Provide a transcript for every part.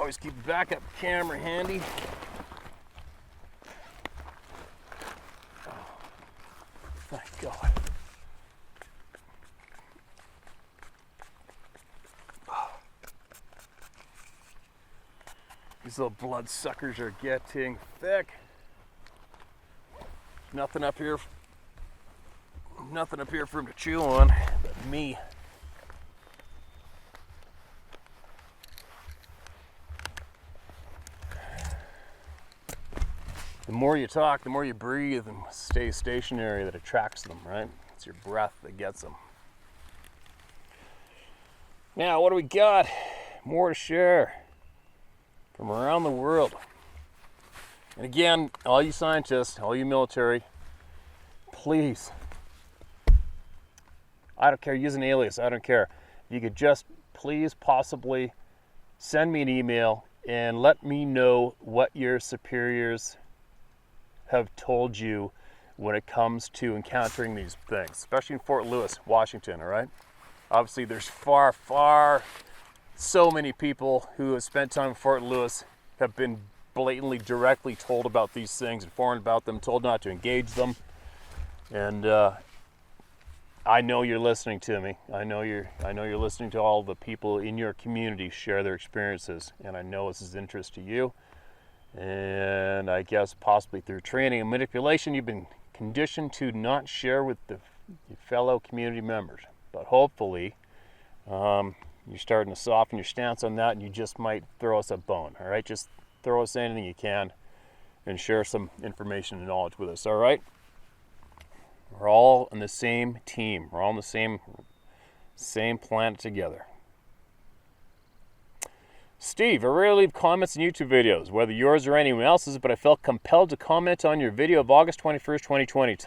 Always keep a backup camera handy. Oh, thank God. These little blood suckers are getting thick. Nothing up here for him to chew on, but me. The more you talk, the more you breathe and stay stationary, that attracts them, right? It's your breath that gets them. Now, what do we got? More to share from around the world. And again, all you scientists, all you military, please, I don't care, use an alias, I don't care. If you could just please possibly send me an email and let me know what your superiors have told you when it comes to encountering these things, especially in Fort Lewis, Washington, all right? Obviously, there's so many people who have spent time in Fort Lewis have been blatantly, directly told about these things, informed about them, told not to engage them. And I know you're listening to me. I know you're listening to all the people in your community share their experiences, and I know this is of interest to you. And I guess possibly through training and manipulation, you've been conditioned to not share with your fellow community members. But hopefully, you're starting to soften your stance on that, and you just might throw us a bone, all right? Just throw us anything you can and share some information and knowledge with us, all right? We're all on the same team. We're all on the same planet together. Steve, I rarely leave comments in YouTube videos, whether yours or anyone else's, but I felt compelled to comment on your video of August 21st, 2020,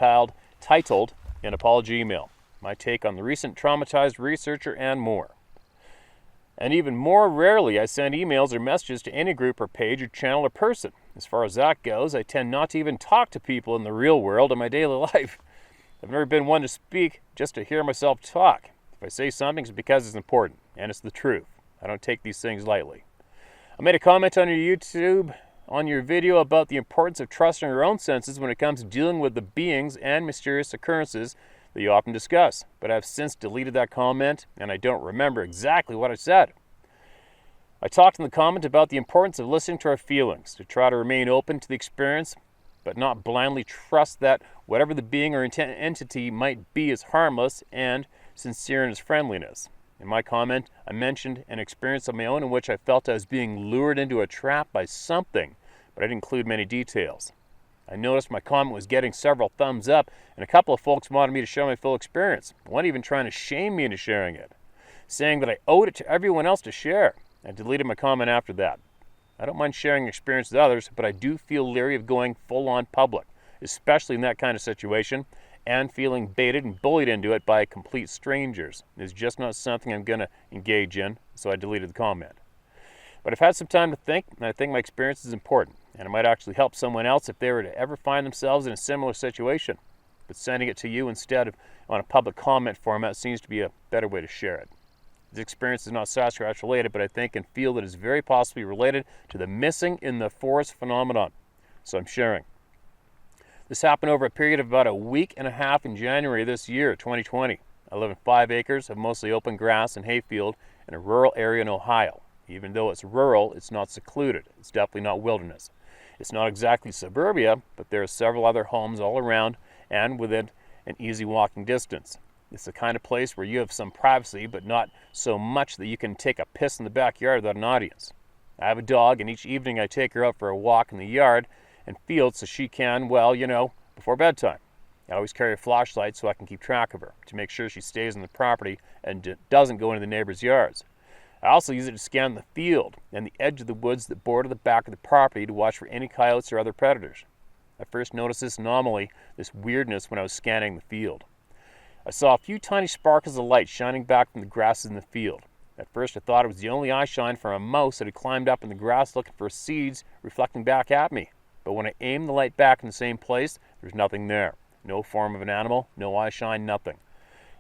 titled An Apology Email, my take on the recent traumatized researcher and more. And even more rarely, I send emails or messages to any group or page or channel or person. As far as that goes, I tend not to even talk to people in the real world in my daily life. I've never been one to speak just to hear myself talk. If I say something, it's because it's important, and it's the truth. I don't take these things lightly. I made a comment on your YouTube, on your video, about the importance of trusting your own senses when it comes to dealing with the beings and mysterious occurrences that you often discuss, but I've since deleted that comment, and I don't remember exactly what I said. I talked in the comment about the importance of listening to our feelings, to try to remain open to the experience, but not blindly trust that whatever the being or entity might be is harmless and sincere in its friendliness. In my comment, I mentioned an experience of my own in which I felt I was being lured into a trap by something, but I didn't include many details. I noticed my comment was getting several thumbs up, and a couple of folks wanted me to share my full experience, one even trying to shame me into sharing it, saying that I owed it to everyone else to share. I deleted my comment after that. I don't mind sharing experience with others, but I do feel leery of going full-on public, especially in that kind of situation, and feeling baited and bullied into it by complete strangers. It's just not something I'm going to engage in, so I deleted the comment. But I've had some time to think, and I think my experience is important, and it might actually help someone else if they were to ever find themselves in a similar situation. But sending it to you instead of on a public comment format seems to be a better way to share it. This experience is not Sasquatch related, but I think and feel that it's very possibly related to the missing in the forest phenomenon. So I'm sharing. This happened over a period of about a week and a half in January this year, 2020. I live in 5 acres of mostly open grass and hayfield in a rural area in Ohio. Even though it's rural, it's not secluded. It's definitely not wilderness. It's not exactly suburbia, but there are several other homes all around and within an easy walking distance. It's the kind of place where you have some privacy, but not so much that you can take a piss in the backyard without an audience. I have a dog, and each evening I take her out for a walk in the yard and field so she can, well, before bedtime. I always carry a flashlight so I can keep track of her, to make sure she stays on the property and doesn't go into the neighbors' yards. I also use it to scan the field and the edge of the woods that border the back of the property to watch for any coyotes or other predators. I first noticed this anomaly, this weirdness, when I was scanning the field. I saw a few tiny sparkles of light shining back from the grasses in the field. At first I thought it was the only eye shine from a mouse that had climbed up in the grass looking for seeds reflecting back at me. But when I aimed the light back in the same place, there was nothing there. No form of an animal, no eye shine, nothing.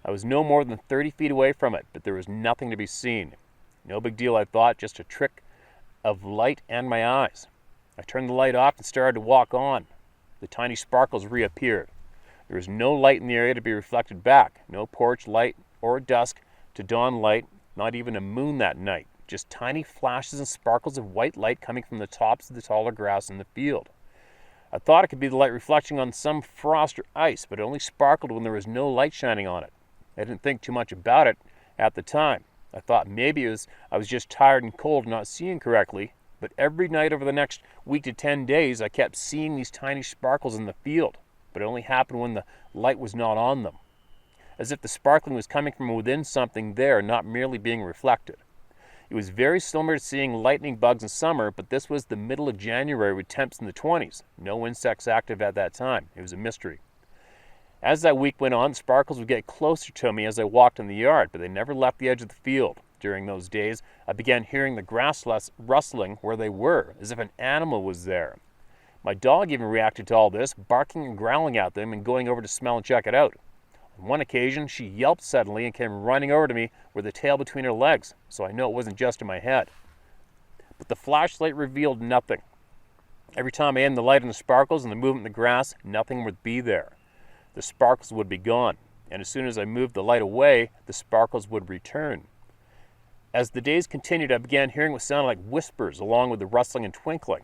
I was no more than 30 feet away from it, but there was nothing to be seen. No big deal, I thought, just a trick of light and my eyes. I turned the light off and started to walk on. The tiny sparkles reappeared. There was no light in the area to be reflected back, no porch light or dusk to dawn light, not even a moon that night, just tiny flashes and sparkles of white light coming from the tops of the taller grass in the field. I thought it could be the light reflecting on some frost or ice, but it only sparkled when there was no light shining on it. I didn't think too much about it at the time. I thought maybe I was just tired and cold and not seeing correctly, but every night over the next week to 10 days, I kept seeing these tiny sparkles in the field, but it only happened when the light was not on them, as if the sparkling was coming from within something there, not merely being reflected. It was very similar to seeing lightning bugs in summer, but this was the middle of January with temps in the 20s. No insects active at that time. It was a mystery. As that week went on, sparkles would get closer to me as I walked in the yard, but they never left the edge of the field. During those days, I began hearing the grass rustling where they were, as if an animal was there. My dog even reacted to all this, barking and growling at them and going over to smell and check it out. On one occasion, she yelped suddenly and came running over to me with the tail between her legs, so I know it wasn't just in my head. But the flashlight revealed nothing. Every time I aimed the light on the sparkles and the movement in the grass, nothing would be there. The sparkles would be gone, and as soon as I moved the light away, the sparkles would return. As the days continued, I began hearing what sounded like whispers along with the rustling and twinkling.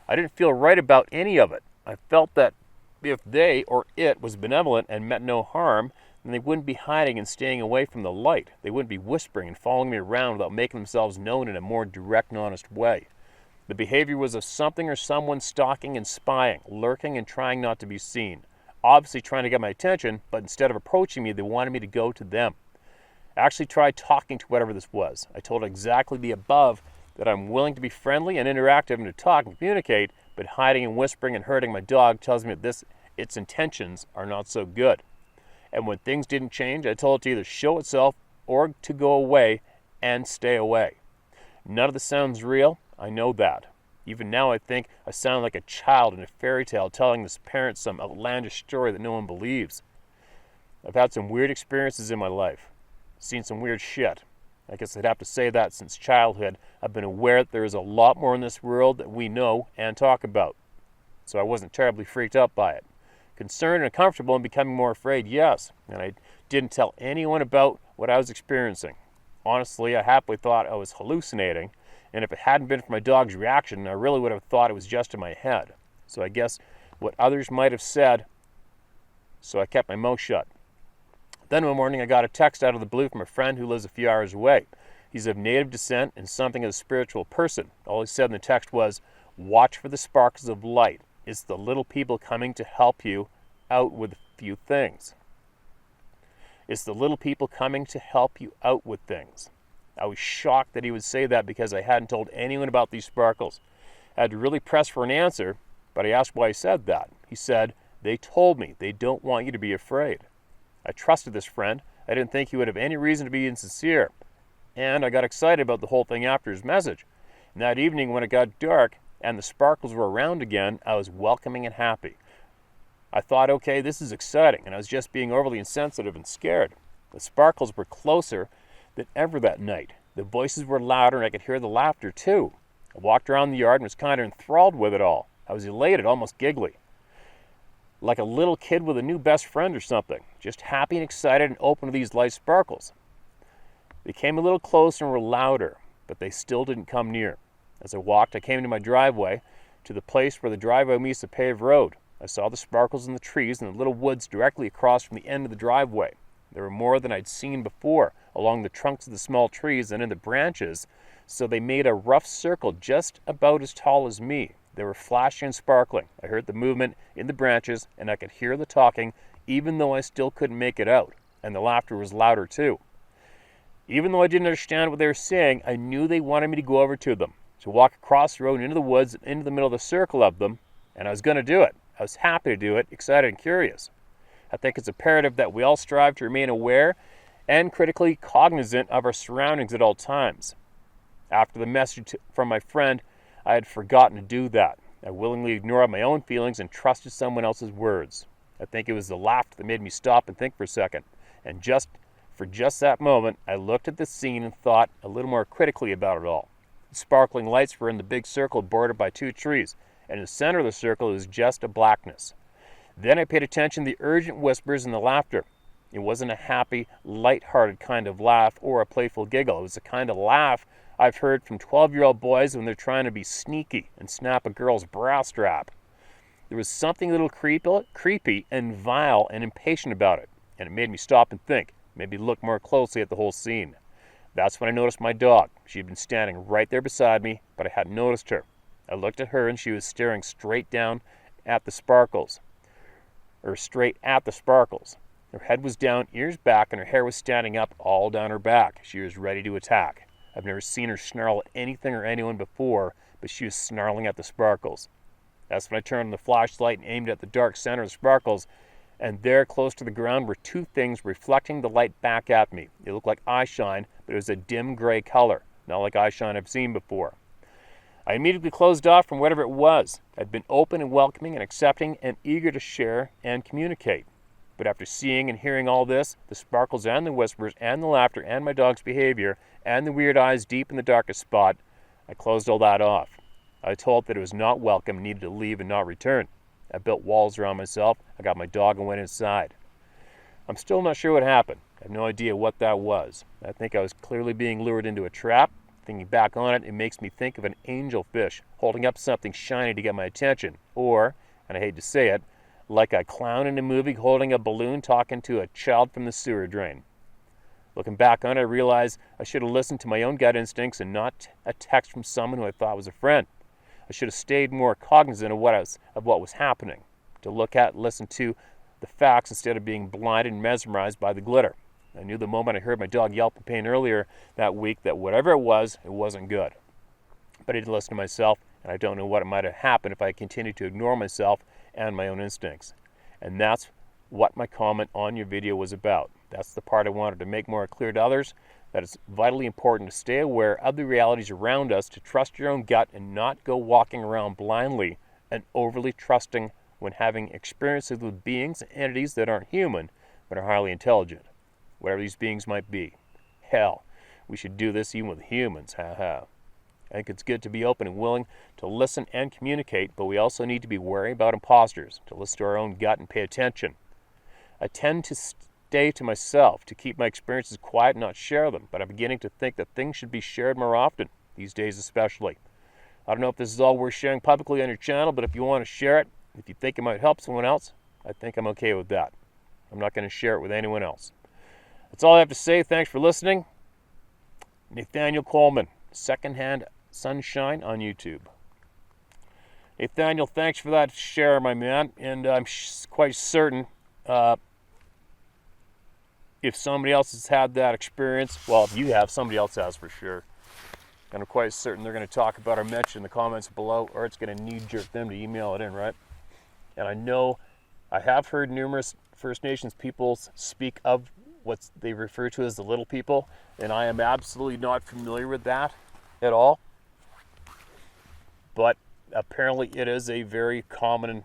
I didn't feel right about any of it. I felt that if they or it was benevolent and meant no harm, then they wouldn't be hiding and staying away from the light. They wouldn't be whispering and following me around without making themselves known in a more direct and honest way. The behavior was of something or someone stalking and spying, lurking and trying not to be seen. Obviously trying to get my attention, but instead of approaching me, they wanted me to go to them. I actually tried talking to whatever this was. I told exactly the above, that I'm willing to be friendly and interactive and to talk and communicate, but hiding and whispering and hurting my dog tells me that its intentions are not so good. And when things didn't change, I told it to either show itself or to go away and stay away. None of this sounds real. I know that. Even now I think I sound like a child in a fairy tale telling this parent some outlandish story that no one believes. I've had some weird experiences in my life. Seen some weird shit. I guess I'd have to say that since childhood, I've been aware that there is a lot more in this world that we know and talk about. So I wasn't terribly freaked out by it. Concerned and uncomfortable and becoming more afraid, yes. And I didn't tell anyone about what I was experiencing. Honestly, I happily thought I was hallucinating, and if it hadn't been for my dog's reaction, I really would have thought it was just in my head. So I guess what others might have said, so I kept my mouth shut. Then one morning I got a text out of the blue from a friend who lives a few hours away. He's of native descent and something of a spiritual person. All he said in the text was, "Watch for the sparks of light. It's the little people coming to help you out with a few things." It's the little people coming to help you out with things. I was shocked that he would say that because I hadn't told anyone about these sparkles. I had to really press for an answer, but I asked why he said that. He said, "They told me they don't want you to be afraid." I trusted this friend. I didn't think he would have any reason to be insincere. And I got excited about the whole thing after his message. And that evening when it got dark and the sparkles were around again, I was welcoming and happy. I thought, okay, this is exciting, and I was just being overly insensitive and scared. The sparkles were closer than ever that night. The voices were louder, and I could hear the laughter too. I walked around the yard and was kind of enthralled with it all. I was elated, almost giggly. Like a little kid with a new best friend or something. Just happy and excited and open to these light sparkles. They came a little closer and were louder, but they still didn't come near. As I walked, I came to my driveway, to the place where the driveway meets the paved road. I saw the sparkles in the trees and the little woods directly across from the end of the driveway. There were more than I'd seen before, along the trunks of the small trees and in the branches, so they made a rough circle just about as tall as me. They were flashing and sparkling. I heard the movement in the branches, and I could hear the talking, even though I still couldn't make it out, and the laughter was louder too. Even though I didn't understand what they were saying, I knew they wanted me to go over to them, to walk across the road into the woods, into the middle of the circle of them, and I was going to do it. I was happy to do it, excited and curious. I think it's imperative that we all strive to remain aware and critically cognizant of our surroundings at all times. After the message from my friend, I had forgotten to do that. I willingly ignored my own feelings and trusted someone else's words. I think it was the laughter that made me stop and think for a second. And for just that moment, I looked at the scene and thought a little more critically about it all. The sparkling lights were in the big circle bordered by 2 trees, and in the center of the circle was just a blackness. Then I paid attention to the urgent whispers and the laughter. It wasn't a happy, light-hearted kind of laugh or a playful giggle. It was the kind of laugh I've heard from 12-year-old boys when they're trying to be sneaky and snap a girl's bra strap. There was something a little creepy and vile and impatient about it, and it made me stop and think, maybe look more closely at the whole scene. That's when I noticed my dog. She had been standing right there beside me, but I hadn't noticed her. I looked at her, and she was staring straight at the sparkles. Her head was down, ears back, and her hair was standing up all down her back. She was ready to attack. I've never seen her snarl at anything or anyone before, but she was snarling at the sparkles. That's when I turned on the flashlight and aimed at the dark center of the sparkles, and there, close to the ground, were 2 things reflecting the light back at me. It looked like eye shine, but it was a dim gray color, not like eye shine I've seen before. I immediately closed off from whatever it was. I'd been open and welcoming and accepting and eager to share and communicate. But after seeing and hearing all this, the sparkles and the whispers and the laughter and my dog's behavior and the weird eyes deep in the darkest spot, I closed all that off. I was told that it was not welcome, needed to leave and not return. I built walls around myself. I got my dog and went inside. I'm still not sure what happened. I have no idea what that was. I think I was clearly being lured into a trap. Thinking back on it, it makes me think of an angelfish holding up something shiny to get my attention. Or, and I hate to say it, like a clown in a movie holding a balloon talking to a child from the sewer drain. Looking back on it, I realize I should have listened to my own gut instincts and not a text from someone who I thought was a friend. I should have stayed more cognizant of what was happening, to look at and listen to the facts instead of being blinded and mesmerized by the glitter. I knew the moment I heard my dog yelp in pain earlier that week that whatever it wasn't good. But I didn't listen to myself, and I don't know what might have happened if I continued to ignore myself and my own instincts. And that's what my comment on your video was about. That's the part I wanted to make more clear to others, that it's vitally important to stay aware of the realities around us, to trust your own gut and not go walking around blindly and overly trusting when having experiences with beings and entities that aren't human but are highly intelligent. Whatever these beings might be. Hell, we should do this even with humans, I think it's good to be open and willing to listen and communicate, but we also need to be wary about imposters, to listen to our own gut and pay attention. I tend to stay to myself, to keep my experiences quiet and not share them, but I'm beginning to think that things should be shared more often, these days especially. I don't know if this is all worth sharing publicly on your channel, but if you want to share it, if you think it might help someone else, I think I'm okay with that. I'm not going to share it with anyone else. That's all I have to say. Thanks for listening. Nathaniel Coleman, Secondhand Sunshine on YouTube. Nathaniel, thanks for that share, my man. And I'm quite certain if somebody else has had that experience, well, if you have, somebody else has for sure. And I'm quite certain they're going to talk about or mention in the comments below, or it's going to knee-jerk them to email it in, right? And I know I have heard numerous First Nations peoples speak of what they refer to as the little people, and I am absolutely not familiar with that at all. But apparently it is a very common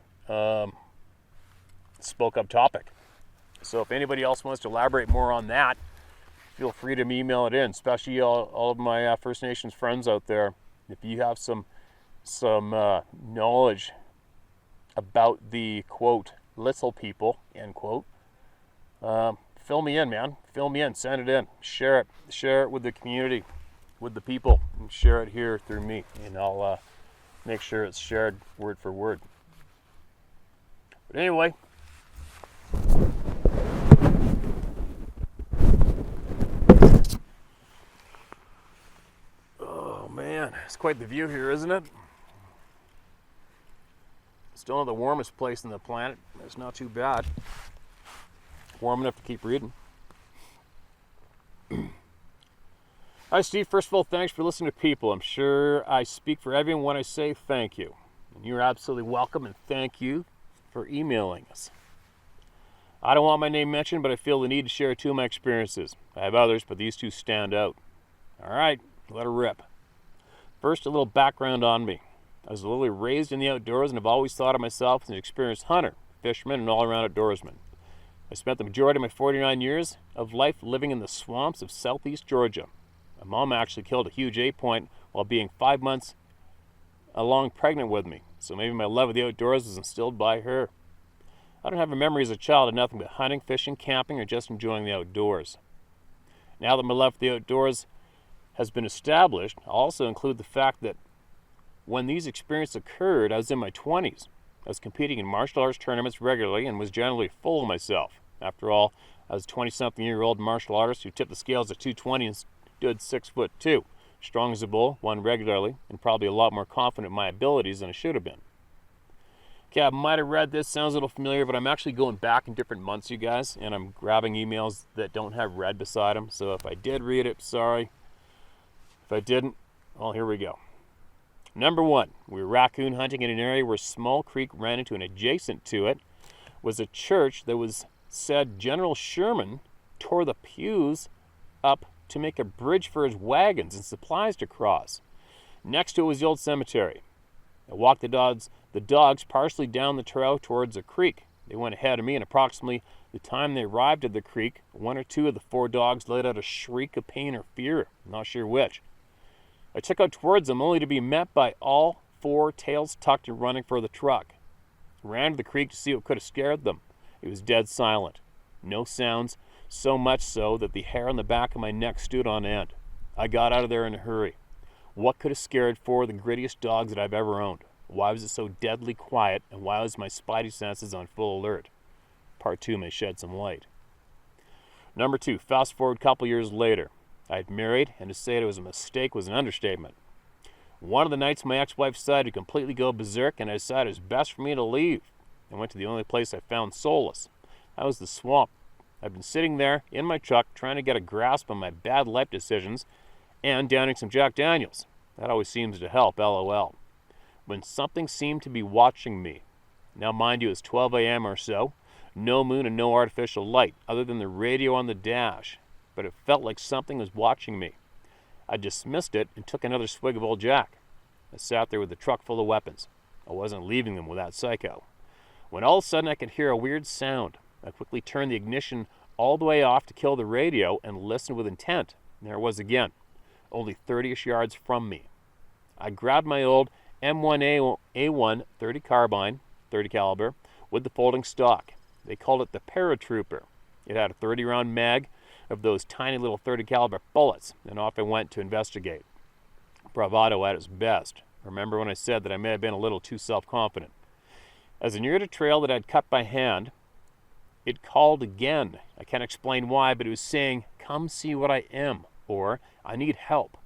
spoke-up topic. So if anybody else wants to elaborate more on that, feel free to email it in, especially all of my First Nations friends out there. If you have some knowledge about the, quote, little people, end quote, fill me in, man. Fill me in. Send it in. Share it. Share it with the community, with the people, and share it here through me. And I'll make sure it's shared word for word. But anyway, oh man, it's quite the view here, isn't it? Still not the warmest place on the planet. It's not too bad. Warm enough to keep reading. Hi Steve, first of all, thanks for listening to people. I'm sure I speak for everyone when I say thank you. And you're absolutely welcome, and thank you for emailing us. I don't want my name mentioned, but I feel the need to share 2 of my experiences. I have others, but these 2 stand out. Alright, let her rip. First, a little background on me. I was literally raised in the outdoors and have always thought of myself as an experienced hunter, fisherman, and all-around outdoorsman. I spent the majority of my 49 years of life living in the swamps of southeast Georgia. My mom actually killed a huge 8-point while being 5 months along pregnant with me. So maybe my love of the outdoors was instilled by her. I don't have a memory as a child of nothing but hunting, fishing, camping, or just enjoying the outdoors. Now that my love for the outdoors has been established, I'll also include the fact that when these experiences occurred, I was in my 20s. I was competing in martial arts tournaments regularly and was generally full of myself. After all, I was a 20-something-year-old martial artist who tipped the scales at 220 and stood 6'2", strong as a bull, won regularly, and probably a lot more confident in my abilities than I should have been. Okay, I might have read this, sounds a little familiar, but I'm actually going back in different months, you guys, and I'm grabbing emails that don't have read beside them. So if I did read it, sorry. If I didn't, well, here we go. Number 1, we were raccoon hunting in an area where Small Creek ran into, and adjacent to it was a church that was said General Sherman tore the pews up to make a bridge for his wagons and supplies to cross. Next to it was the old cemetery. I walked the dogs partially down the trail towards a creek. They went ahead of me, and approximately the time they arrived at the creek, 1 or 2 of the 4 dogs let out a shriek of pain or fear. I'm not sure which. I took out towards them, only to be met by all 4, tails tucked and running for the truck. I ran to the creek to see what could have scared them. It was dead silent. No sounds, so much so that the hair on the back of my neck stood on end. I got out of there in a hurry. What could have scared 4 of the grittiest dogs that I've ever owned? Why was it so deadly quiet, and why was my spidey senses on full alert? Part 2 may shed some light. Number 2, fast forward a couple years later. I had married, and to say it was a mistake was an understatement. One of the nights my ex-wife decided to completely go berserk, and I decided it was best for me to leave. I went to the only place I found solace. That was the swamp. I'd been sitting there in my truck trying to get a grasp on my bad life decisions and downing some Jack Daniels. That always seems to help, LOL. When something seemed to be watching me. Now mind you, it's 12 a.m. or so. No moon and no artificial light, other than the radio on the dash. But it felt like something was watching me. I dismissed it and took another swig of Old Jack. I sat there with the truck full of weapons. I wasn't leaving them with that psycho. When all of a sudden I could hear a weird sound. I quickly turned the ignition all the way off to kill the radio and listened with intent. And there it was again, only 30-ish yards from me. I grabbed my old M1A1 .30 carbine, 30 caliber, with the folding stock. They called it the Paratrooper. It had a 30-round mag of those tiny little 30 caliber bullets, and off I went to investigate. Bravado at its best. Remember when I said that I may have been a little too self-confident. As I neared a trail that I'd cut by hand, it called again. I can't explain why, but it was saying, "Come see what I am," or "I need help."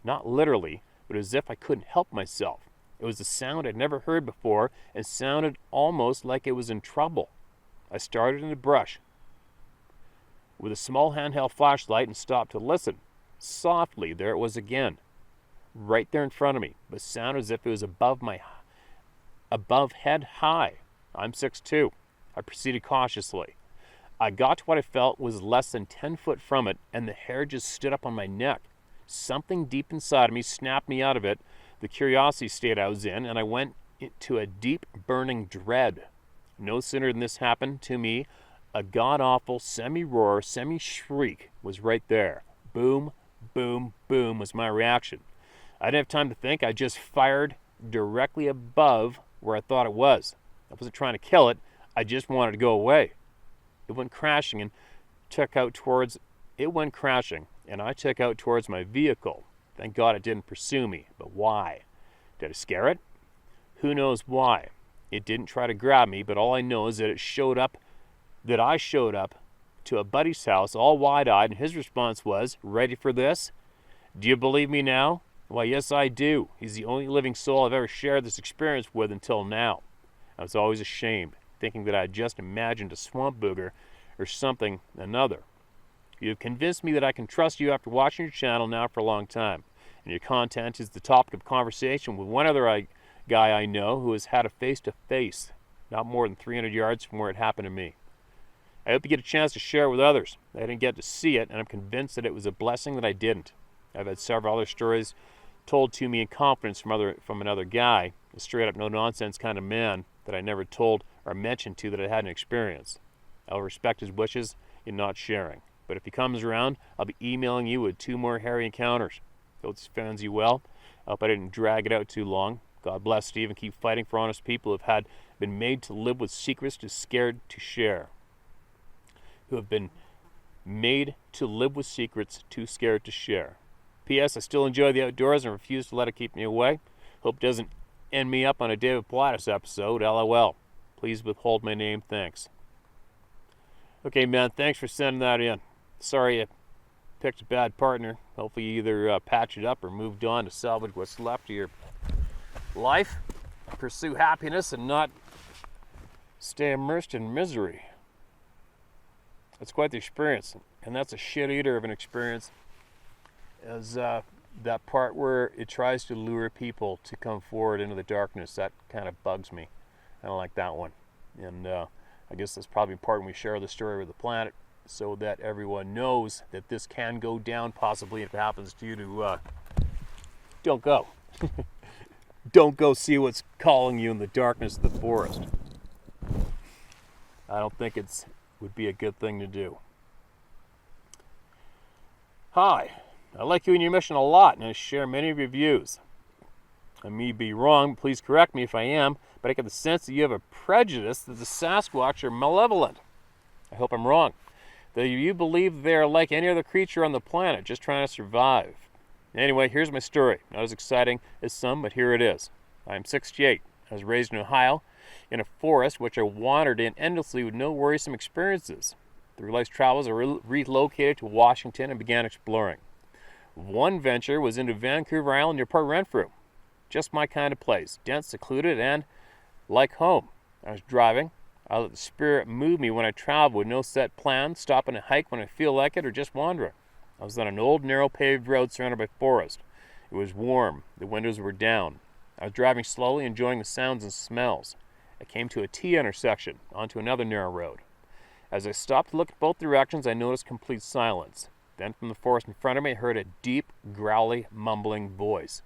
Not literally, but as if I couldn't help myself. It was a sound I'd never heard before and sounded almost like it was in trouble. I started in the brush with a small handheld flashlight and stopped to listen. Softly, there it was again, right there in front of me, but sounded as if it was above head high. I'm 6'2". I proceeded cautiously. I got to what I felt was less than 10 foot from it, and the hair just stood up on my neck. Something deep inside of me snapped me out of it, the curiosity state I was in, and I went into a deep burning dread. No sooner than this happened to me, a god-awful semi-roar, semi-shriek was right there. Boom, boom, boom was my reaction. I didn't have time to think. I just fired directly above where I thought it was. I wasn't trying to kill it. I just wanted to go away. It went crashing and I took out towards my vehicle. Thank God it didn't pursue me. But why? Did I scare it? Who knows why? It didn't try to grab me, but all I know is that I showed up to a buddy's house all wide-eyed, and his response was, "Ready for this? Do you believe me now?" Why, yes, I do. He's the only living soul I've ever shared this experience with until now. I was always ashamed, thinking that I had just imagined a swamp booger or something another. You have convinced me that I can trust you after watching your channel now for a long time, and your content is the topic of conversation with one other guy I know who has had a face-to-face, not more than 300 yards from where it happened to me. I hope you get a chance to share it with others. I didn't get to see it, and I'm convinced that it was a blessing that I didn't. I've had several other stories told to me in confidence from another guy, a straight-up no-nonsense kind of man that I never told or mentioned to that I hadn't experienced. I'll respect his wishes in not sharing. But if he comes around, I'll be emailing you with 2 more hairy encounters. Hope this finds you well. I hope I didn't drag it out too long. God bless Steve and keep fighting for honest people who have been made to live with secrets too scared to share. Who have been made to live with secrets too scared to share. P.S. I still enjoy the outdoors and refuse to let it keep me away. Hope it doesn't end me up on a David Pilatus episode. LOL. Please withhold my name. Thanks. Okay, man. Thanks for sending that in. Sorry you picked a bad partner. Hopefully you either patch it up or moved on to salvage what's left of your life. Pursue happiness and not stay immersed in misery. That's quite the experience. And that's a shit eater of an experience. As that part where it tries to lure people to come forward into the darkness, that kind of bugs me. I don't like that one. And I guess that's probably important we share the story with the planet so that everyone knows that this can go down possibly if it happens to you to don't go. Don't go see what's calling you in the darkness of the forest. I don't think it would be a good thing to do. Hi. I like you and your mission a lot, and I share many of your views. I may be wrong, please correct me if I am, but I get the sense that you have a prejudice that the Sasquatch are malevolent. I hope I'm wrong. That you believe they are like any other creature on the planet, just trying to survive. Anyway, here's my story. Not as exciting as some, but here it is. I'm 68. I was raised in Ohio, in a forest which I wandered in endlessly with no worrisome experiences. Through life's travels, I relocated to Washington and began exploring. One venture was into Vancouver Island near Port Renfrew. Just my kind of place, dense, secluded, and like home. I was driving. I let the spirit move me when I travel with no set plan, stopping to hike when I feel like it, or just wandering. I was on an old, narrow paved road surrounded by forest. It was warm. The windows were down. I was driving slowly, enjoying the sounds and smells. I came to a T intersection, onto another narrow road. As I stopped to look at both directions, I noticed complete silence. Then from the forest in front of me, I heard a deep, growly, mumbling voice.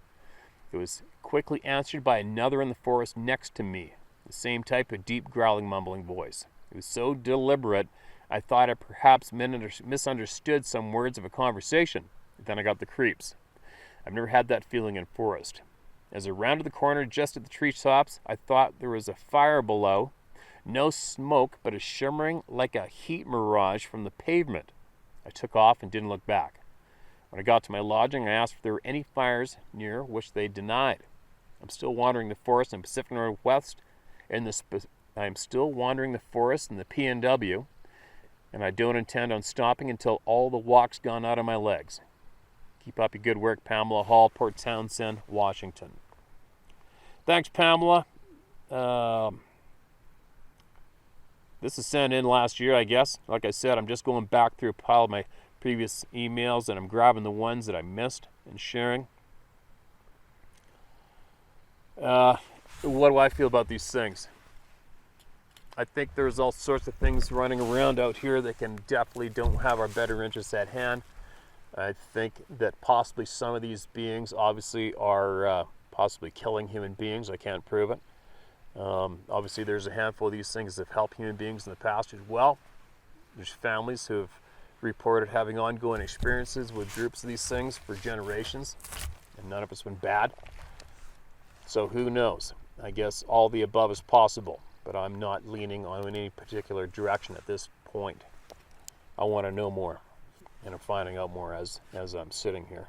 It was quickly answered by another in the forest next to me, the same type of deep, growling, mumbling voice. It was so deliberate, I thought I perhaps misunderstood some words of a conversation. Then I got the creeps. I've never had that feeling in forest. As I rounded the corner just at the tree tops, I thought there was a fire below. No smoke, but a shimmering like a heat mirage from the pavement. I took off and didn't look back. When I got to my lodging, I asked if there were any fires near, which they denied. I'm still wandering the forest in the Pacific Northwest, I'm still wandering the forest in the PNW, and I don't intend on stopping until all the walk's gone out of my legs. Keep up your good work, Pamela Hall, Port Townsend, Washington. Thanks, Pamela. This was sent in last year, I guess. Like I said, I'm just going back through a pile of my previous emails, and I'm grabbing the ones that I missed and sharing. What do I feel about these things? I think there's all sorts of things running around out here that definitely don't have our better interests at hand. I think that possibly some of these beings obviously are possibly killing human beings. I can't prove it. Obviously, there's a handful of these things that have helped human beings in the past as well. There's families who have reported having ongoing experiences with groups of these things for generations, and none of it's been bad. So who knows? I guess all the above is possible, but I'm not leaning on any particular direction at this point. I want to know more, and I'm finding out more as I'm sitting here.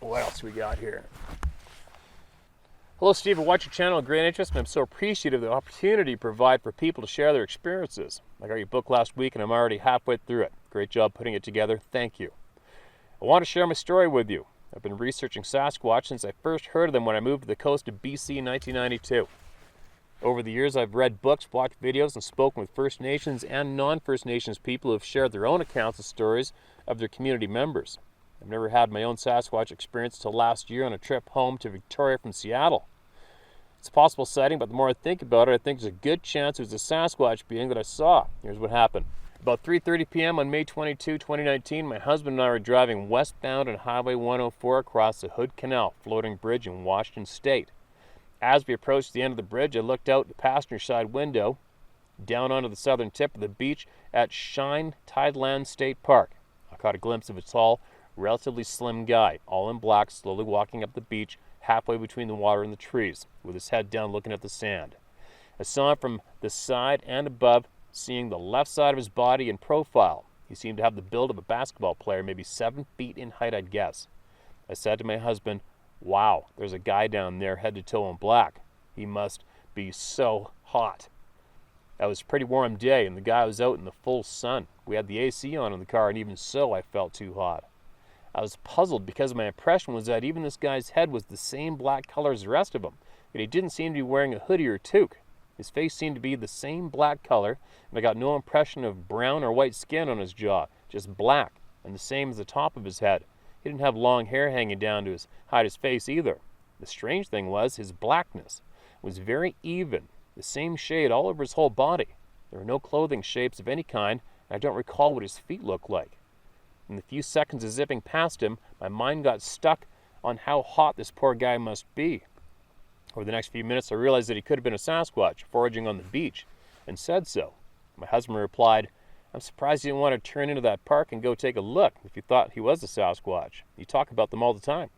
What else we got here? Hello, Steve. I watch your channel with great interest, and I'm so appreciative of the opportunity you provide for people to share their experiences. I got your book last week, and I'm already halfway through it. Great job putting it together. Thank you. I want to share my story with you. I've been researching Sasquatch since I first heard of them when I moved to the coast of BC in 1992. Over the years, I've read books, watched videos, and spoken with First Nations and non-First Nations people who have shared their own accounts of stories of their community members. I've never had my own Sasquatch experience until last year on a trip home to Victoria from Seattle. It's a possible sighting, but the more I think about it, I think there's a good chance it was a Sasquatch being that I saw. Here's what happened. About 3:30 p.m. on May 22, 2019, my husband and I were driving westbound on Highway 104 across the Hood Canal floating bridge in Washington State. As we approached the end of the bridge, I looked out the passenger side window down onto the southern tip of the beach at Shine Tideland State Park. I caught a glimpse of a tall, relatively slim guy, all in black, slowly walking up the beach halfway between the water and the trees, with his head down looking at the sand. I saw him from the side and above, seeing the left side of his body in profile. He seemed to have the build of a basketball player, maybe 7 feet in height, I'd guess. I said to my husband, "Wow, there's a guy down there head to toe in black. He must be so hot." It was a pretty warm day, and the guy was out in the full sun. We had the AC on in the car, and even so, I felt too hot. I was puzzled because my impression was that even this guy's head was the same black color as the rest of him, yet he didn't seem to be wearing a hoodie or toque. His face seemed to be the same black color, and I got no impression of brown or white skin on his jaw, just black, and the same as the top of his head. He didn't have long hair hanging down to hide his face either. The strange thing was his blackness was very even, the same shade all over his whole body. There were no clothing shapes of any kind, and I don't recall what his feet looked like. In the few seconds of zipping past him, my mind got stuck on how hot this poor guy must be. Over the next few minutes, I realized that he could have been a Sasquatch foraging on the beach, and said so. My husband replied, "I'm surprised you didn't want to turn into that park and go take a look if you thought he was a Sasquatch. You talk about them all the time."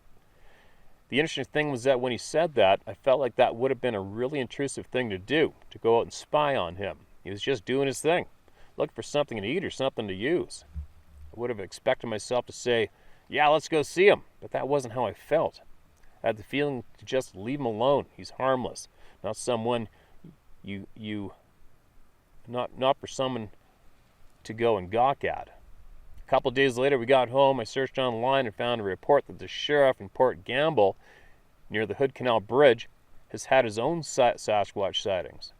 The interesting thing was that when he said that, I felt like that would have been a really intrusive thing to do, to go out and spy on him. He was just doing his thing, looking for something to eat or something to use. I would have expected myself to say, "Yeah, let's go see him," but that wasn't how I felt. I had the feeling to just leave him alone. He's harmless, not someone not for someone to go and gawk at. A couple of days later, we got home. I searched online and found a report that the sheriff in Port Gamble, near the Hood Canal Bridge, has had his own Sasquatch sightings.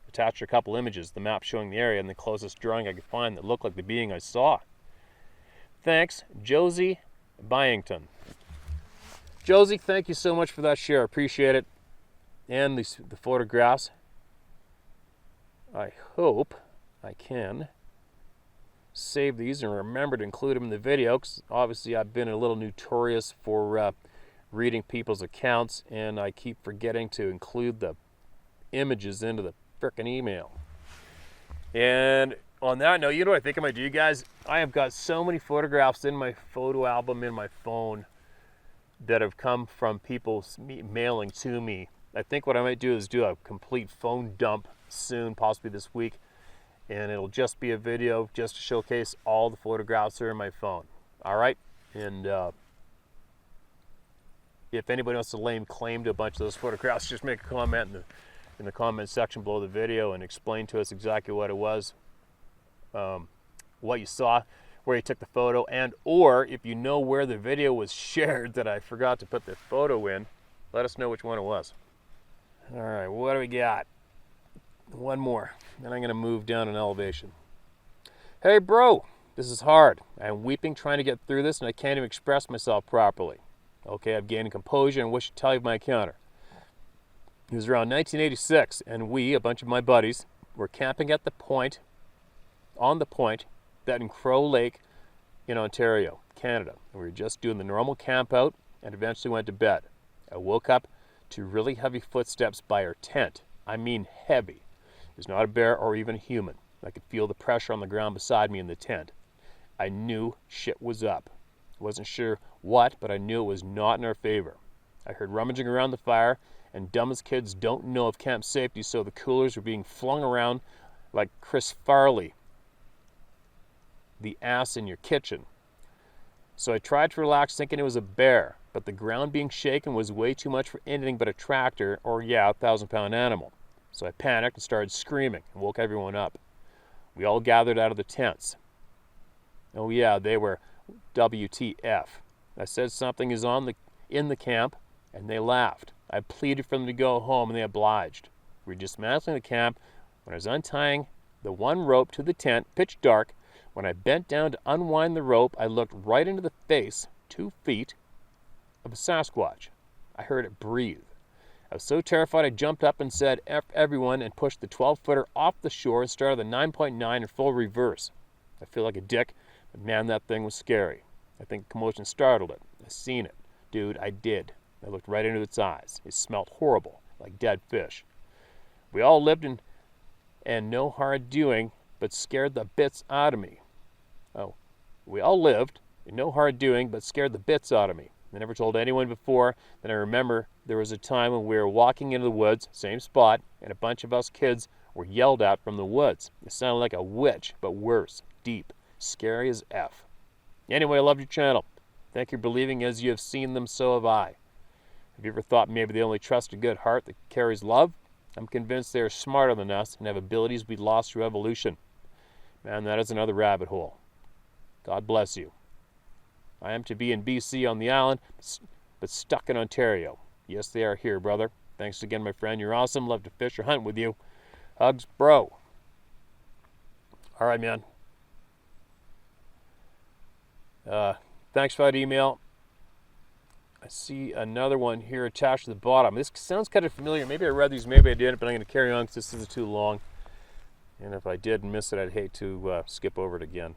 Attached a couple images, the map showing the area and the closest drawing I could find that looked like the being I saw. Thanks, Josie Byington. Josie, thank you so much for that share. Appreciate it. And the photographs. I hope I can save these and remember to include them in the video, because obviously I've been a little notorious for reading people's accounts, and I keep forgetting to include the images into the frickin' email. And on that note, you know what I think I might do, guys? I have got so many photographs in my photo album in my phone that have come from people mailing to me. I think what I might do is do a complete phone dump soon, possibly this week, and it'll just be a video just to showcase all the photographs that are in my phone. All right? And if anybody wants to lay claim to a bunch of those photographs, just make a comment in the comment section below the video and explain to us exactly what it was, what you saw, where you took the photo, and or if you know where the video was shared that I forgot to put the photo in, let us know which one it was. All right, what do we got? One more, then I'm going to move down an elevation. Hey bro, this is hard. I'm weeping trying to get through this and I can't even express myself properly. Okay, I've gained composure and wish to tell you my encounter. It was around 1986 and we, a bunch of my buddies, were camping at on the point that in Crow Lake in Ontario, Canada. And we were just doing the normal camp out and eventually went to bed. I woke up to really heavy footsteps by our tent. I mean heavy. It was not a bear or even a human. I could feel the pressure on the ground beside me in the tent. I knew shit was up. I wasn't sure what, but I knew it was not in our favor. I heard rummaging around the fire, and dumb as kids don't know of camp safety, so the coolers were being flung around like Chris Farley, the ass in your kitchen. So I tried to relax thinking it was a bear, but the ground being shaken was way too much for anything but a tractor or, yeah, a 1,000-pound animal. So I panicked and started screaming and woke everyone up. We all gathered out of the tents. Oh yeah, they were WTF. I said something is in the camp, and they laughed. I pleaded for them to go home, and they obliged. We were dismantling the camp when I was untying the one rope to the tent, pitch dark. When I bent down to unwind the rope, I looked right into the face, 2 feet, of a Sasquatch. I heard it breathe. I was so terrified I jumped up and said, F everyone, and pushed the 12-footer off the shore and started the 9.9 in full reverse. I feel like a dick, but man, that thing was scary. I think commotion startled it. I seen it. Dude, I did. I looked right into its eyes. It smelled horrible, like dead fish. We all lived in and no hard doing, but scared the bits out of me. Oh, we all lived in no hard doing, but scared the bits out of me. I never told anyone before. Then I remember there was a time when we were walking into the woods, same spot, and a bunch of us kids were yelled at from the woods. It sounded like a witch, but worse, deep, scary as F. Anyway, I loved your channel. Thank you for believing as you have seen them, so have I. Have you ever thought maybe they only trust a good heart that carries love? I'm convinced they are smarter than us and have abilities we lost through evolution. Man, that is another rabbit hole. God bless you. I am to be in BC on the island, but stuck in Ontario. Yes, they are here, brother. Thanks again, my friend. You're awesome. Love to fish or hunt with you. Hugs, bro. All right, man. Thanks for that email. I see another one here attached to the bottom. This sounds kind of familiar. Maybe I read these, maybe I didn't, but I'm going to carry on because this is too long. And if I did miss it, I'd hate to skip over it again.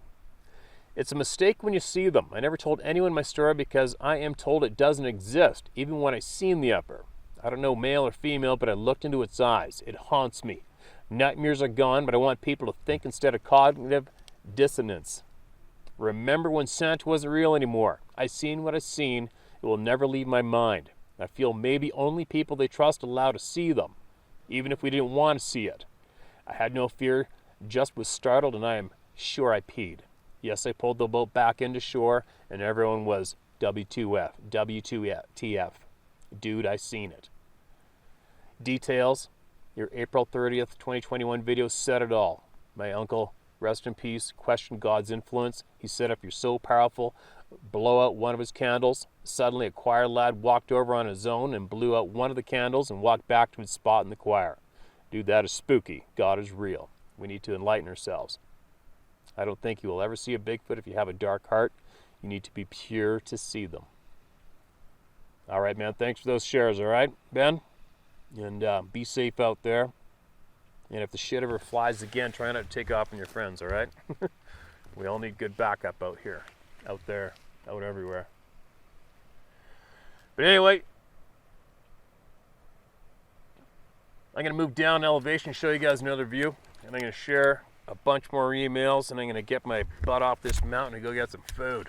It's a mistake when you see them. I never told anyone my story because I am told it doesn't exist, even when I seen the upper. I don't know male or female, but I looked into its eyes. It haunts me. Nightmares are gone, but I want people to think instead of cognitive dissonance. Remember when Santa wasn't real anymore. I seen what I seen. It will never leave my mind. I feel maybe only people they trust allow to see them, even if we didn't want to see it. I had no fear, just was startled, and I am sure I peed. Yes, I pulled the boat back into shore, and everyone was W2F, W2TF. Dude, I seen it. Details. Your April 30th, 2021 video said it all. My uncle, rest in peace, questioned God's influence. He said, if you're so powerful, blow out one of his candles. Suddenly, a choir lad walked over on his own and blew out one of the candles and walked back to his spot in the choir. Dude, that is spooky. God is real. We need to enlighten ourselves. I don't think you will ever see a Bigfoot if you have a dark heart. You need to be pure to see them. All right, man. Thanks for those shares, all right, Ben? And be safe out there. And if the shit ever flies again, try not to take off on your friends, all right? We all need good backup out here, out there, out everywhere. But anyway, I'm going to move down elevation, show you guys another view. And I'm going to share a bunch more emails, and I'm going to get my butt off this mountain and go get some food.